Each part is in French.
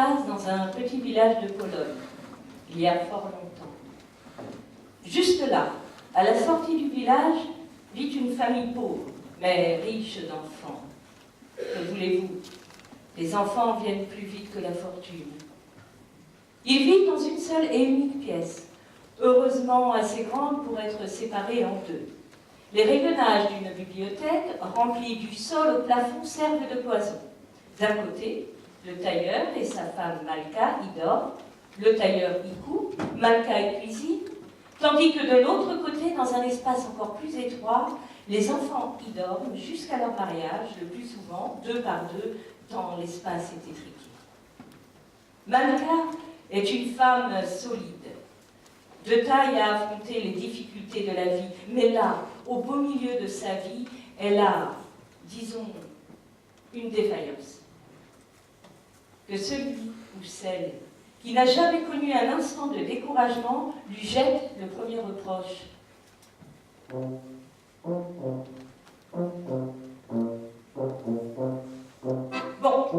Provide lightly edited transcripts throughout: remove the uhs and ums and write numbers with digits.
passe dans un petit village de Pologne, il y a fort longtemps. Juste là, à la sortie du village, vit une famille pauvre, mais riche d'enfants. Que voulez-vous? Les enfants viennent plus vite que la fortune. Ils vivent dans une seule et unique pièce, heureusement assez grande pour être séparés en deux. Les rayonnages d'une bibliothèque remplie du sol au plafond servent de cloison. D'un côté, le tailleur et sa femme Malka y dorment, le tailleur y coupe, Malka y cuisine, tandis que de l'autre côté, dans un espace encore plus étroit, les enfants y dorment jusqu'à leur mariage, le plus souvent, 2 par 2, tant l'espace est étriqué. Malka est une femme solide, de taille à affronter les difficultés de la vie, mais là, au beau milieu de sa vie, elle a, disons, une défaillance. Que celui ou celle qui n'a jamais connu un instant de découragement lui jette le premier reproche. Bon,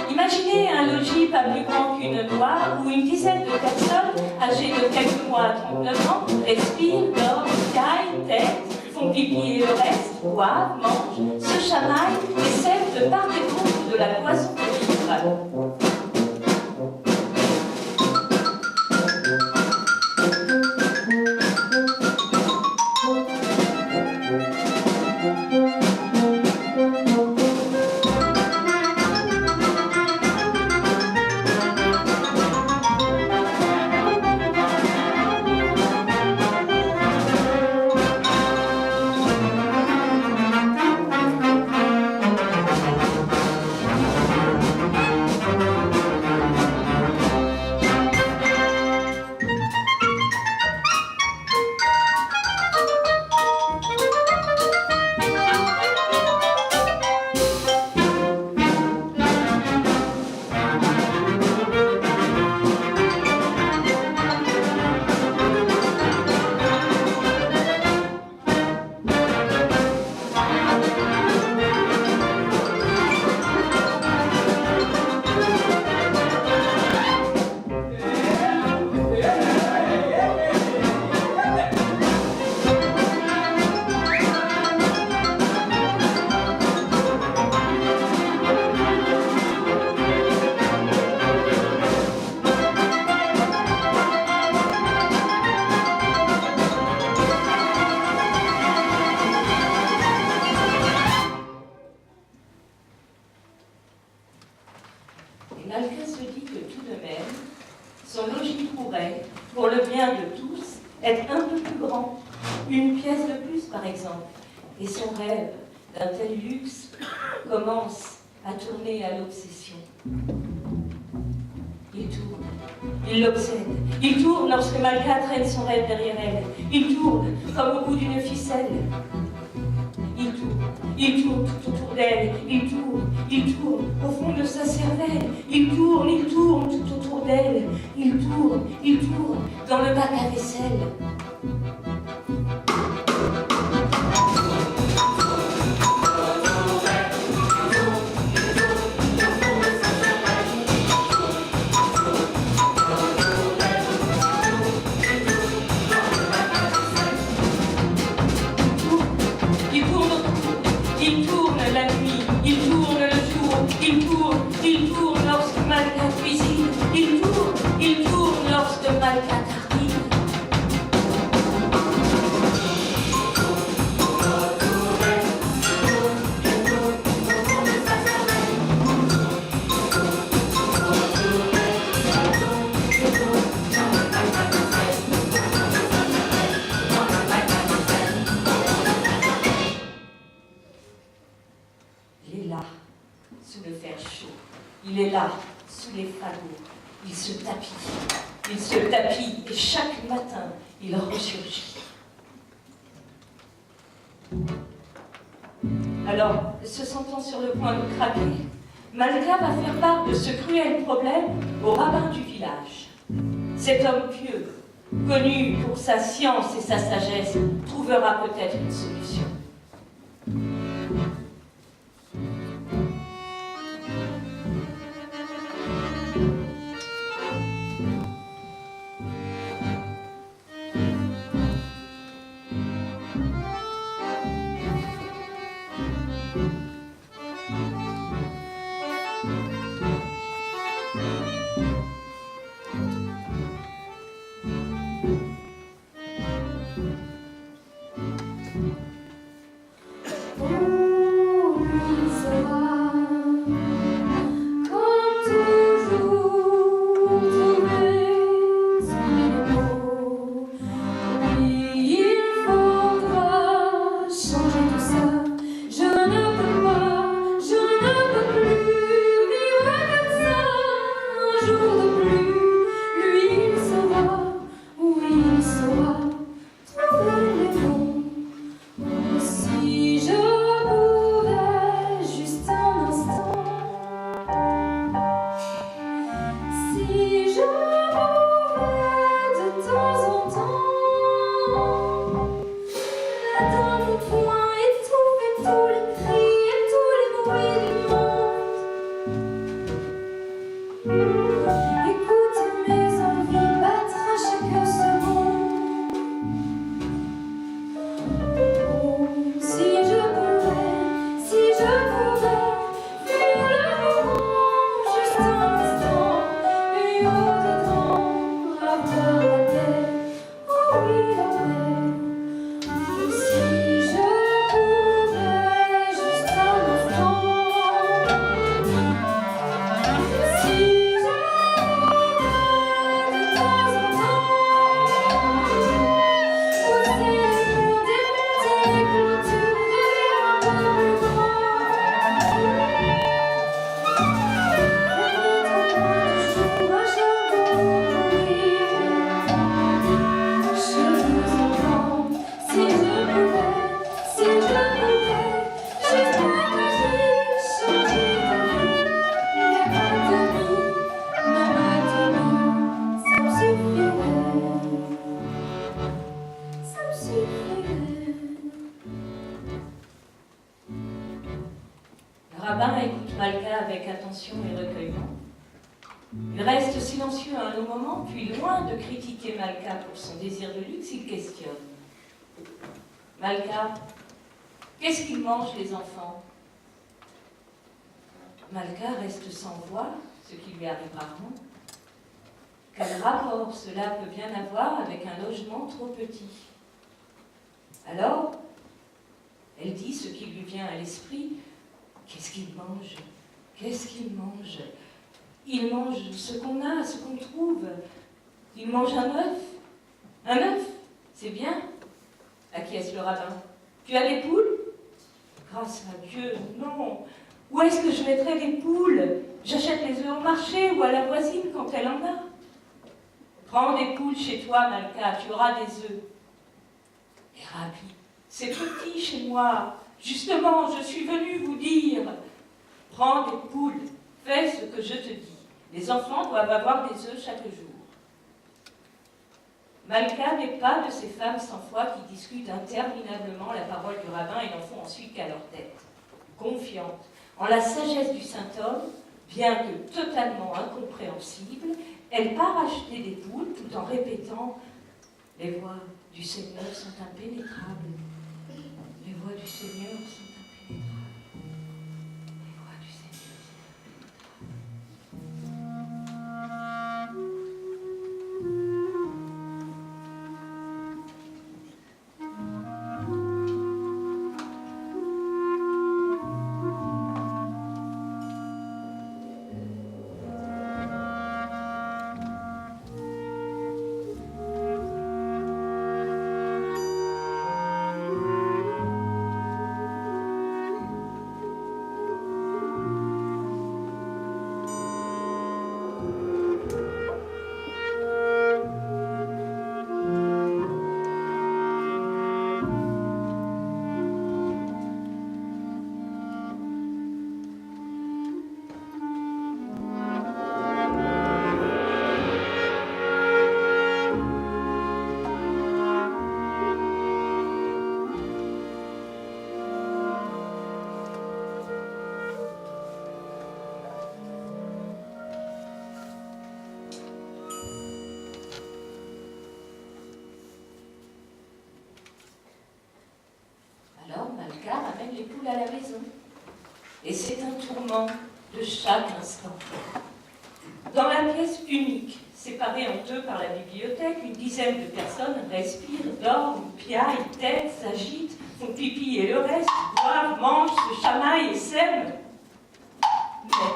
imaginez un logis pas plus grand qu'une noix où une dizaine de personnes âgées de quelques mois à 39 ans respirent, dorment, caillent, têtent, font pipi et le reste, boivent, mangent, se chamaillent et servent de part et d'autre de la poisson de vivre. Malka se dit que tout de même, son logis pourrait, pour le bien de tous, être un peu plus grand, une pièce de plus par exemple, et son rêve d'un tel luxe commence à tourner à l'obsession. Il tourne, il l'obsède, il tourne lorsque Malka traîne son rêve derrière elle, il tourne comme au bout d'une ficelle. Il tourne tout autour d'elle, il tourne au fond de sa cervelle, il tourne tout autour d'elle, il tourne dans le bac à vaisselle. Il tourne la nuit, il tourne le jour, il tourne lorsque Malka cuisine, il tourne lorsque Malka tartine. Il est là, sous le fer chaud. Il est là, sous les fagots. Il se tapit, et chaque matin, il ressurgit. Alors, se sentant sur le point de craquer, Malka va faire part de ce cruel problème au rabbin du village. Cet homme pieux, connu pour sa science et sa sagesse, trouvera peut-être une solution. rabbin écoute Malka avec attention et recueillement. Il reste silencieux un long moment, puis loin de critiquer Malka pour son désir de luxe, il questionne. Malka, qu'est-ce qu'ils mangent les enfants? Malka reste sans voix, ce qui lui arrive rarement. Quel rapport cela peut bien avoir avec un logement trop petit? Alors, elle dit ce qui lui vient à l'esprit. Qu'est-ce qu'ils mangent? Qu'est-ce qu'ils mangent? Ils mangent ce qu'on a, ce qu'on trouve. Ils mangent un œuf. Un œuf, c'est bien, acquiesce le rabbin. Tu as des poules? Grâce à Dieu, non. Où est-ce que je mettrais des poules? J'achète les œufs au marché ou à la voisine quand elle en a. Prends des poules chez toi, Malka, tu auras des œufs. Et Rabbi, c'est petit chez moi. Justement, je suis venue vous dire, prends des poules, fais ce que je te dis. Les enfants doivent avoir des œufs chaque jour. Malka n'est pas de ces femmes sans foi qui discutent interminablement la parole du rabbin et n'en font ensuite qu'à leur tête. Confiante en la sagesse du saint homme, bien que totalement incompréhensible, elle part acheter des poules tout en répétant « Les voies du Seigneur sont impénétrables. Les voies du Seigneur sont impénétrables. Les voies du Seigneur sont impénétrables. » Malka ramène les poules à la maison. Et c'est un tourment de chaque instant. Dans la pièce unique, séparée en deux par la bibliothèque, une dizaine de personnes respirent, dorment, piaillent, têtent, s'agitent, pipi et le reste, boivent, mangent, se chamaillent et s'aiment. Mais,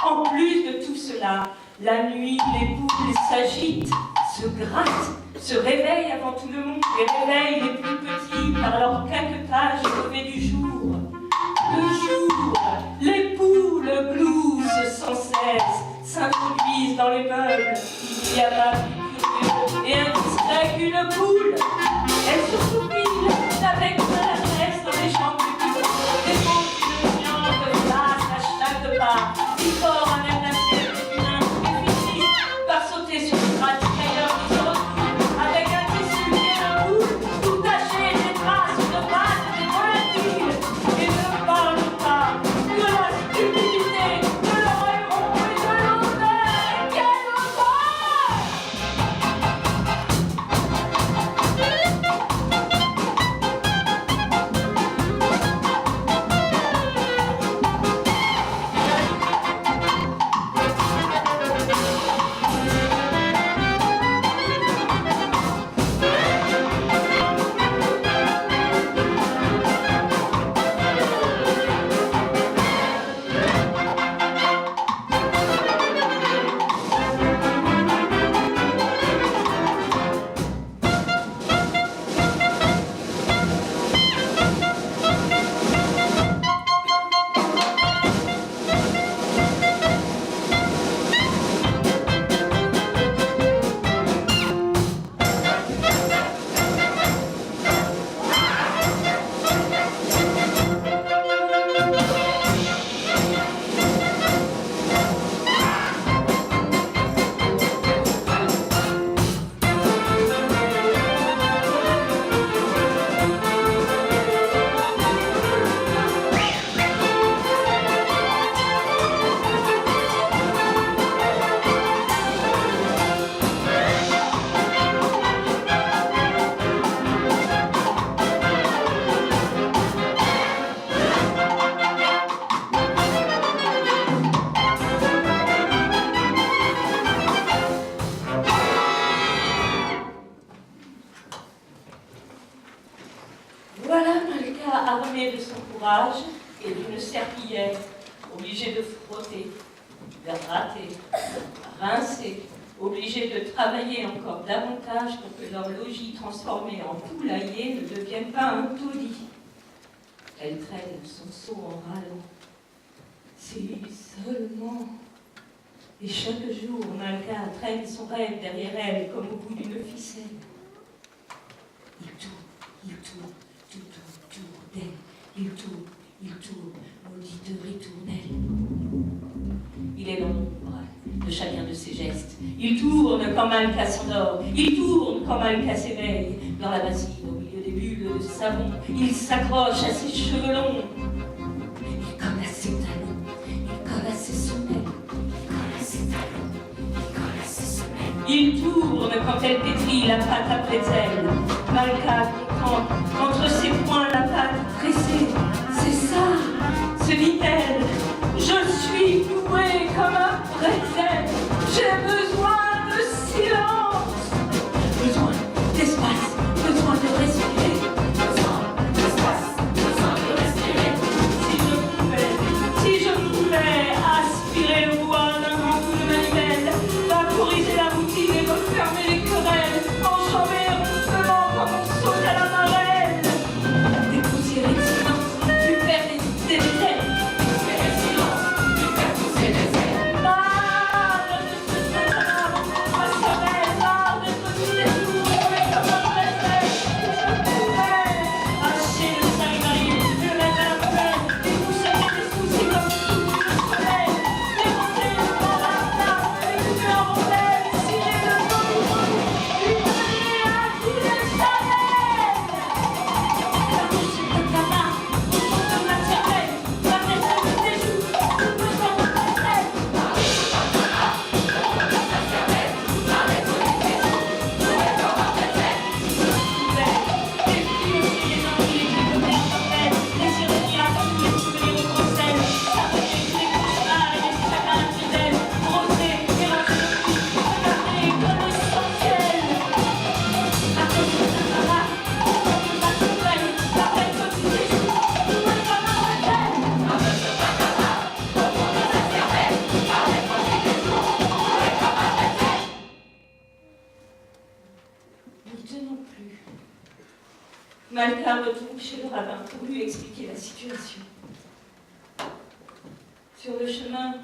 en plus de tout cela, la nuit, les boules s'agitent, se grattent, se réveillent avant tout le monde, et réveillent les plus petits par leurs caquetages au lever du jour. Le jour, les poules gloussent sans cesse, s'introduisent dans les meubles. Il n'y a pas plus curieux et indiscret qu'une poule. Elle se soupile avec maladresse dans les chambres du bureau, dépose une viande de glace à chaque pas, si fort à même l'assiette du nain et finit par sauter sur le gratte-cailleur qui se retrouve avec un tissu et un boule, tout taché des traces de pâtes et des volatiles, et ne parle pas de la stupidité, de l'oreillon et de l'odeur. Quelle horreur! Voilà Malka armée de son courage et d'une serpillière, obligée de frotter, de gratter, rincer, obligée de travailler encore davantage pour que leur logis transformé en poulailler ne devienne pas un taudis. Elle traîne son seau en râlant. Si seulement. Et chaque jour, Malka traîne son rêve derrière elle comme au bout d'une ficelle. Il tourne, tout autour d'elle. Il tourne, maudite ritournelle. Il est l'ombre de chacun de ses gestes. Il tourne quand Malka s'endort. Il tourne quand Malka s'éveille. Dans la bassine, au milieu des bulles de savon, il s'accroche à ses cheveux longs. Il colle à ses talons. Il colle à ses semelles. Il colle à ses talons. Il colle à ses semelles. Il tourne quand elle pétrit la pâte à pretzel. Malka comprend entre ses poings la pâte tressée. C'est ça, se dit-elle. Je suis douée comme un pretzel. J'ai besoin de silence. Besoin d'espace, besoin de respirer. Besoin d'espace, besoin de respirer. Si je pouvais aspirer le bois d'un grand coup de manivelle, vaporiser la routine et refermer les querelles, enjamber doucement comme on saute à la marelle. rabbin pour lui expliquer la situation. Sur le chemin,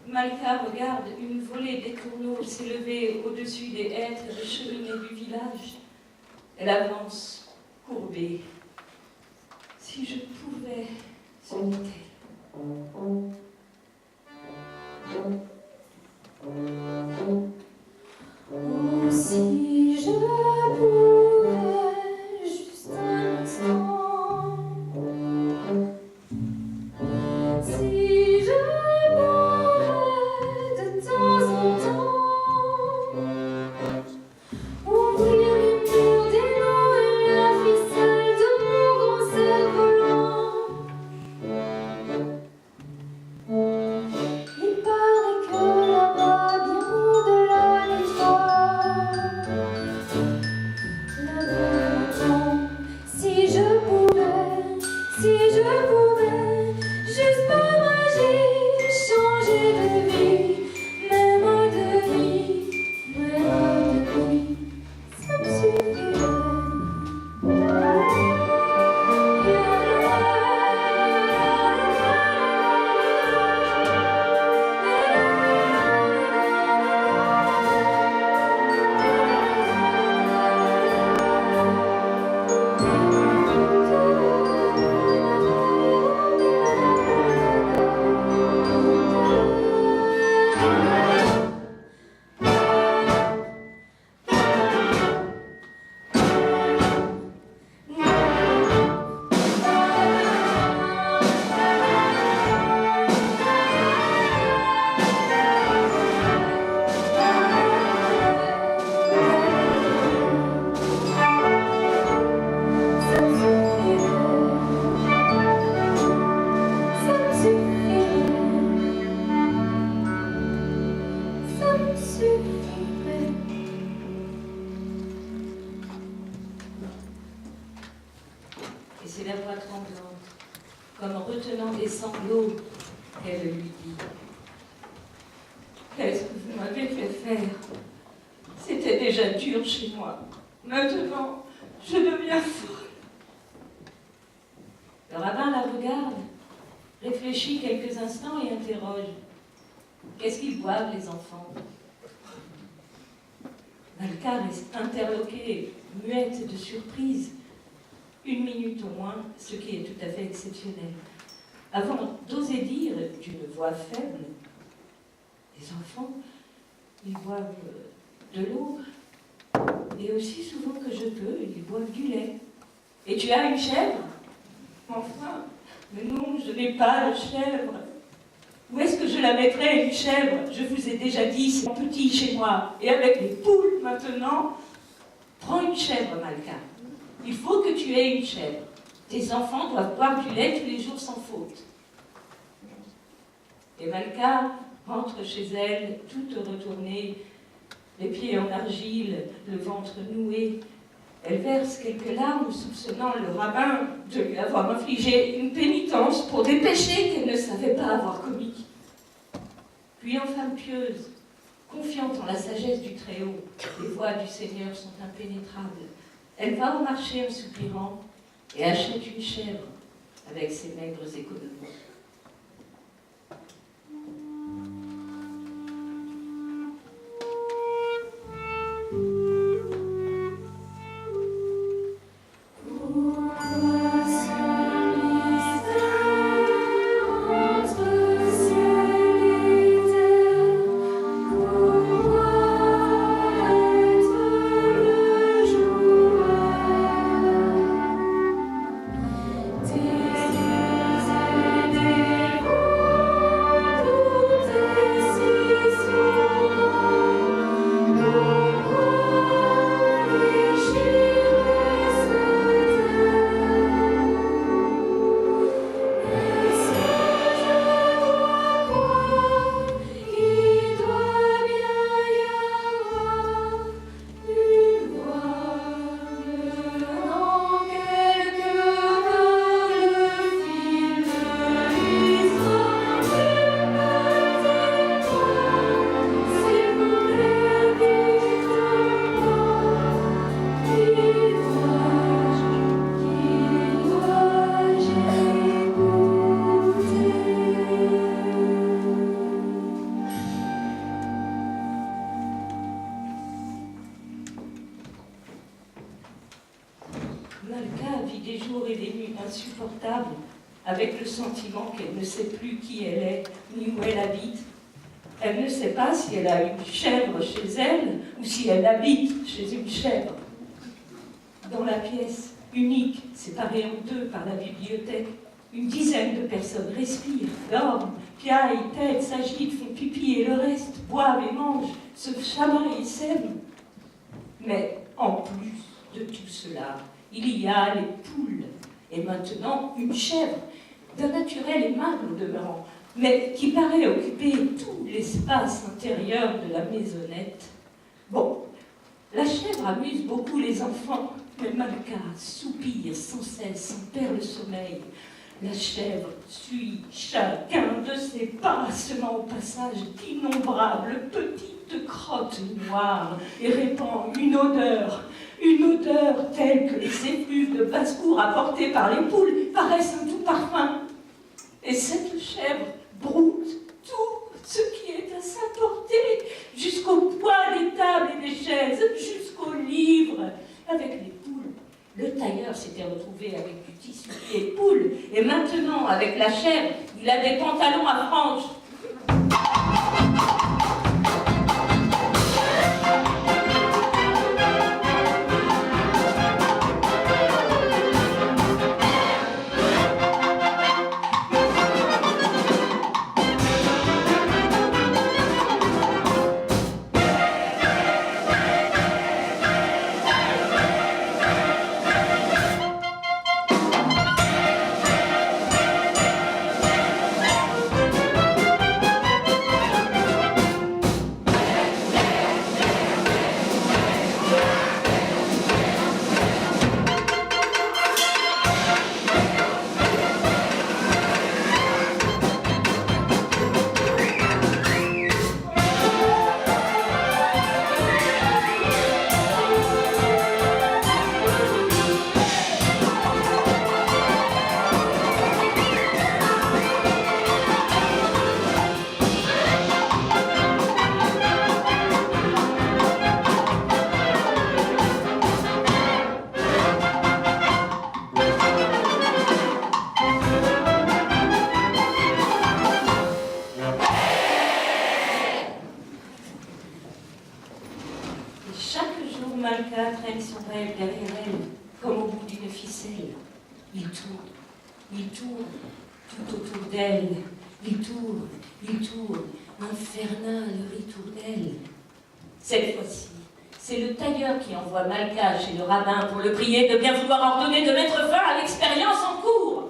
Malka regarde une volée d'étourneaux s'élever au-dessus des hêtres et des cheminées du village. Elle avance, courbée. Si je pouvais, se dit-elle. Oh, si je pouvais juste un instant, si je pourrais de temps en temps ouvrir les murs des noms et la ficelle de mon grand cerf-volant. Il paraît que là-bas, bien au-delà des toits, la brume tombe. Si je pouvais, juste par magie, changer de vie, même de nuit, ça me suffirait. Et c'est la voix tremblante, comme retenant des sanglots, qu'elle lui dit. Qu'est-ce que vous m'avez fait faire? C'était déjà dur chez moi. Maintenant, je deviens folle. Le rabbin la regarde, réfléchit quelques instants et interroge. Qu'est-ce qu'ils boivent, les enfants? Malka reste interloquée, muette de surprise. 1 minute au moins, ce qui est tout à fait exceptionnel. Avant d'oser dire d'une voix faible, les enfants, ils boivent de l'eau, et aussi souvent que je peux, ils boivent du lait. Et tu as une chèvre? Enfin, mais non, je n'ai pas de chèvre. Où est-ce que je la mettrais, une chèvre? Je vous ai déjà dit, c'est petit chez moi. Et avec les poules, maintenant, prends une chèvre, Malka. Il faut que tu aies une chèvre. Tes enfants doivent boire du lait tous les jours sans faute. Et Malka rentre chez elle, toute retournée, les pieds en argile, le ventre noué. Elle verse quelques larmes, soupçonnant le rabbin de lui avoir infligé une pénitence pour des péchés qu'elle ne savait pas avoir commis. Puis en femme pieuse, confiante en la sagesse du Très-Haut, les voies du Seigneur sont impénétrables. Elle va au marché en soupirant et achète une chèvre avec ses maigres économies. Des insupportable, avec le sentiment qu'elle ne sait plus qui elle est, ni où elle habite. Elle ne sait pas si elle a une chèvre chez elle, ou si elle habite chez une chèvre. Dans la pièce, unique, séparée en deux par la bibliothèque, une dizaine de personnes respirent, dorment, piaillent, têtent, s'agitent, font pipi et le reste, boivent et mangent, se chamaillent et s'aiment. Mais en plus de tout cela, il y a les poules, et maintenant une chèvre, d'un naturel aimable au demeurant, mais qui paraît occuper tout l'espace intérieur de la maisonnette. Bon, la chèvre amuse beaucoup les enfants, mais Malka soupire sans cesse, en perd le sommeil. La chèvre suit chacun de ses pas, semant au passage d'innombrables petites crottes noires et répand une odeur telle que les effluves de basse-cour apportés par les poules paraissent un doux parfum. Et cette chèvre broute tout ce qui est à sa portée, jusqu'au poids des tables et des chaises, jusqu'aux livres. Avec les poules, le tailleur s'était retrouvé avec du tissu et poules, et maintenant, avec la chèvre, il a des pantalons à franges. Malka traîne son rêve derrière elle, comme au bout d'une ficelle. Il tourne, tout autour d'elle. Il tourne, infernal ritournelle. Cette fois-ci, c'est le tailleur qui envoie Malka chez le rabbin pour le prier de bien vouloir ordonner de mettre fin à l'expérience en cours.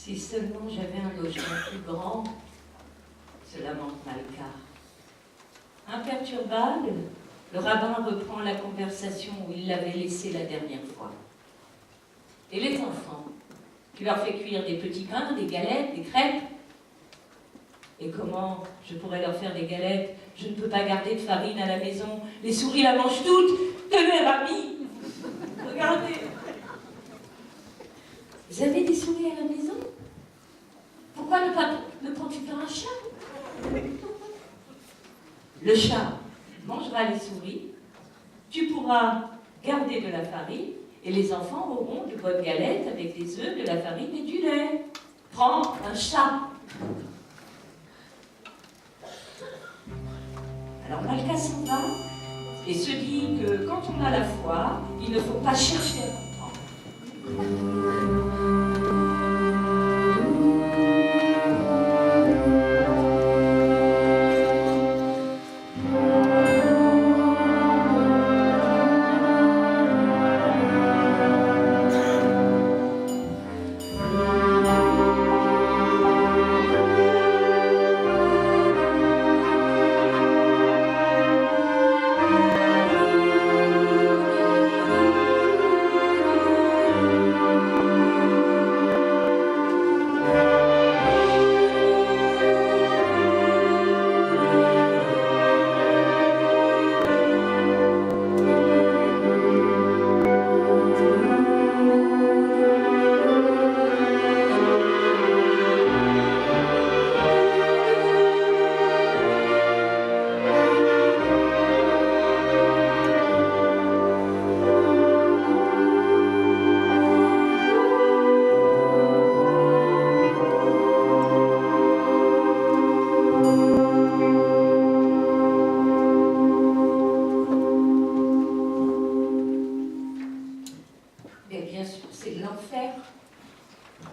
Si seulement j'avais un logement plus grand, se lamente Malcar. Imperturbable, le rabbin reprend la conversation où il l'avait laissée la dernière fois. Et les enfants, tu leur fais cuire des petits pains, des galettes, des crêpes. Et comment je pourrais leur faire des galettes? Je ne peux pas garder de farine à la maison. Les souris la mangent toutes. Tenez, Rami, regardez. Vous avez des souris à la maison? Pourquoi ne prends-tu pas un chat? Le chat mangera les souris, tu pourras garder de la farine, et les enfants auront de bonnes galettes avec des œufs, de la farine et du lait. Prends un chat. Alors Malka s'en va et se dit que quand on a la foi, il ne faut pas chercher à comprendre.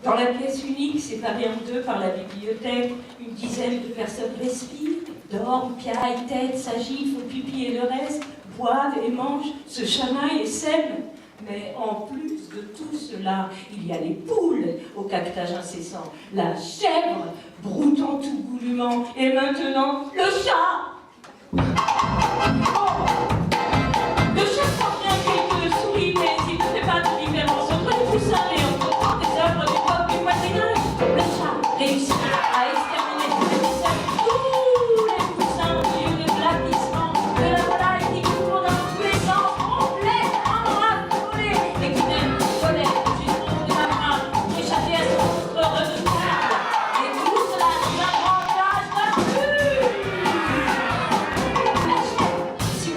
Dans la pièce unique, séparée en deux par la bibliothèque, une dizaine de personnes respirent, dorment, piaillent, têtent, s'agitent, font pipi et le reste, boivent et mangent, se chamaillent et s'aiment. Mais en plus de tout cela, il y a les poules au caquetage incessant, la chèvre broutant tout goulûment, et maintenant le chat. Oh, le chat sent bien quelques souris, mais il ne fait pas de différence entre les poussins et entre des œuvres d'époque du Moyen-Âge. Le chat réussit à exterminer tous les poussins au milieu de l'applaudissement de la volaille qui court dans tous les sens, complètement raffolée, et qui même colère jusqu'au bout de la main, échappée à son monstre redoutable. Et tout cela dans un grand village perdu. La chèvre, si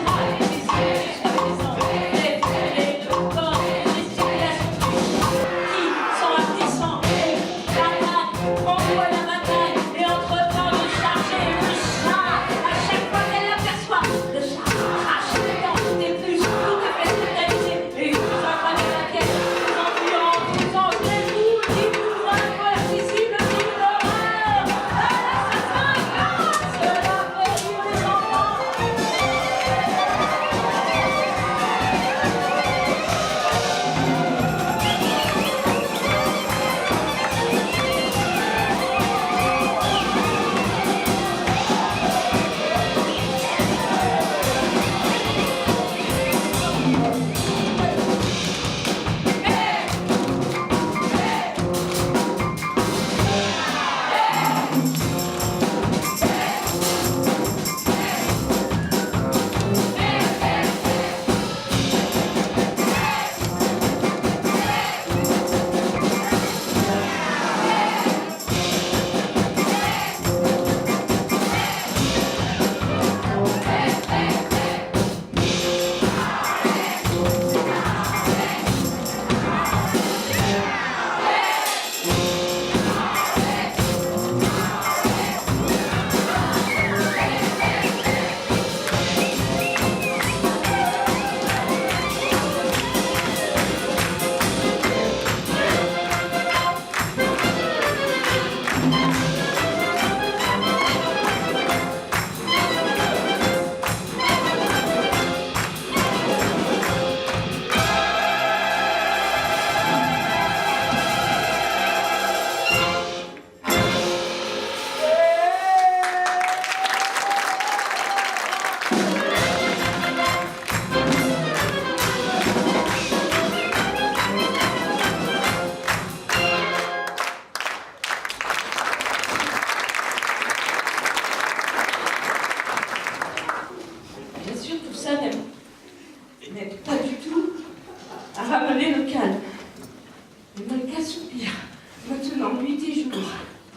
m'ennuie tes jours.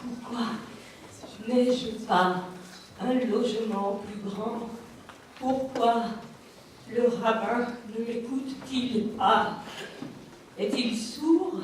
Pourquoi n'ai-je pas un logement plus grand? Pourquoi le rabbin ne m'écoute-t-il pas? Est-il sourd?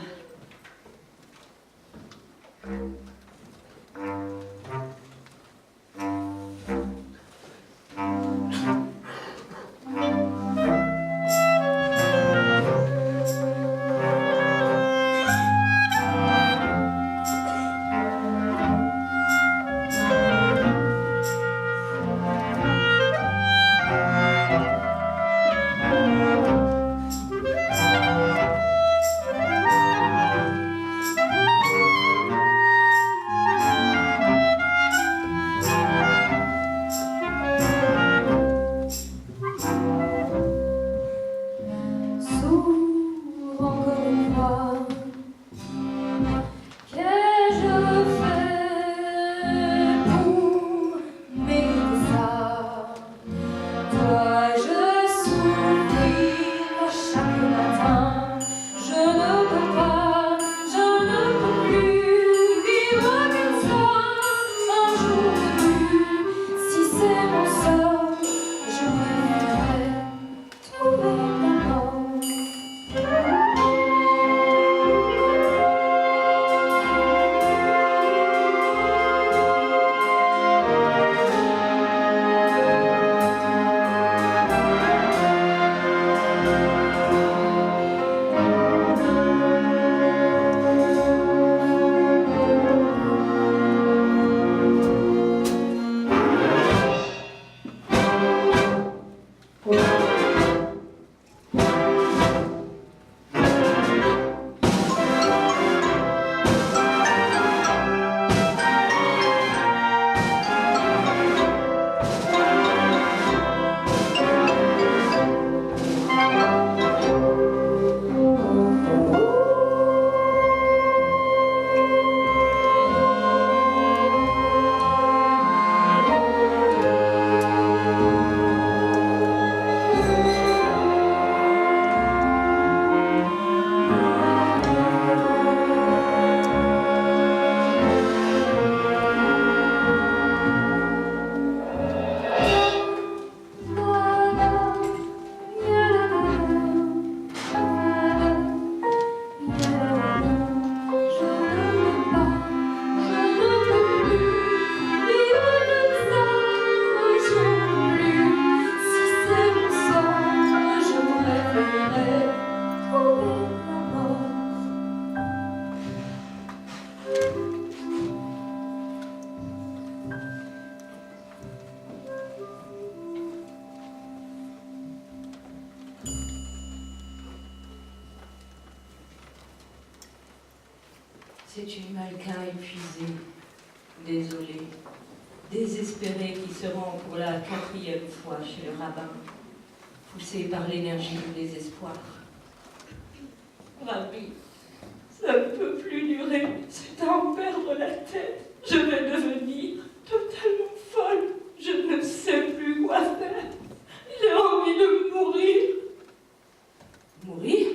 C'est une Malka épuisée, désolée, désespérée qui se rend pour la 4e fois chez le rabbin, poussée par l'énergie du désespoir. Rabbi, ça ne peut plus durer, c'est à en perdre la tête. Je vais devenir totalement folle, je ne sais plus quoi faire. J'ai envie de mourir. Mourir?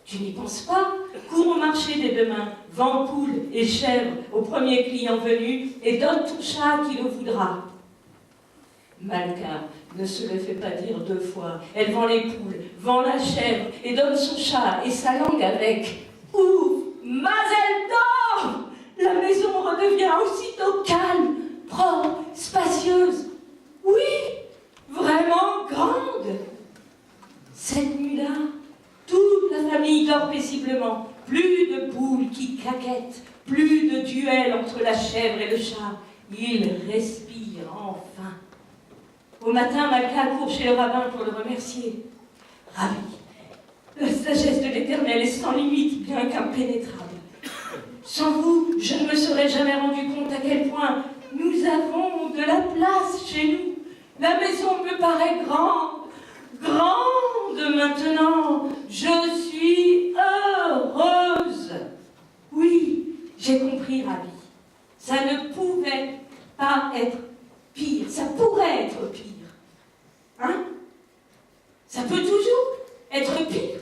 Tu n'y penses pas? Cours au marché dès demain, vends poules et chèvres au premier client venu et donne ton chat à qui le voudra. Malka ne se le fait pas dire 2 fois. Elle vend les poules, vend la chèvre et donne son chat et sa langue avec. Ouf, Mazel Tov! La maison redevient aussitôt calme, propre, spacieuse. Oui, vraiment grande. Cette nuit-là, toute la famille dort paisiblement. Plus de poules qui caquettent, plus de duels entre la chèvre et le chat. Ils respirent enfin. Au matin, Malka court chez le rabbin pour le remercier. Rabbi, la sagesse de l'Éternel est sans limite, bien qu'impénétrable. Sans vous, je ne me serais jamais rendu compte à quel point nous avons de la place chez nous. La maison me paraît grande, grande maintenant. Je suis heureuse. Oui, j'ai compris, Rabbi. Ça ne pouvait pas être pire. Ça pourrait être pire. Hein? Ça peut toujours être pire.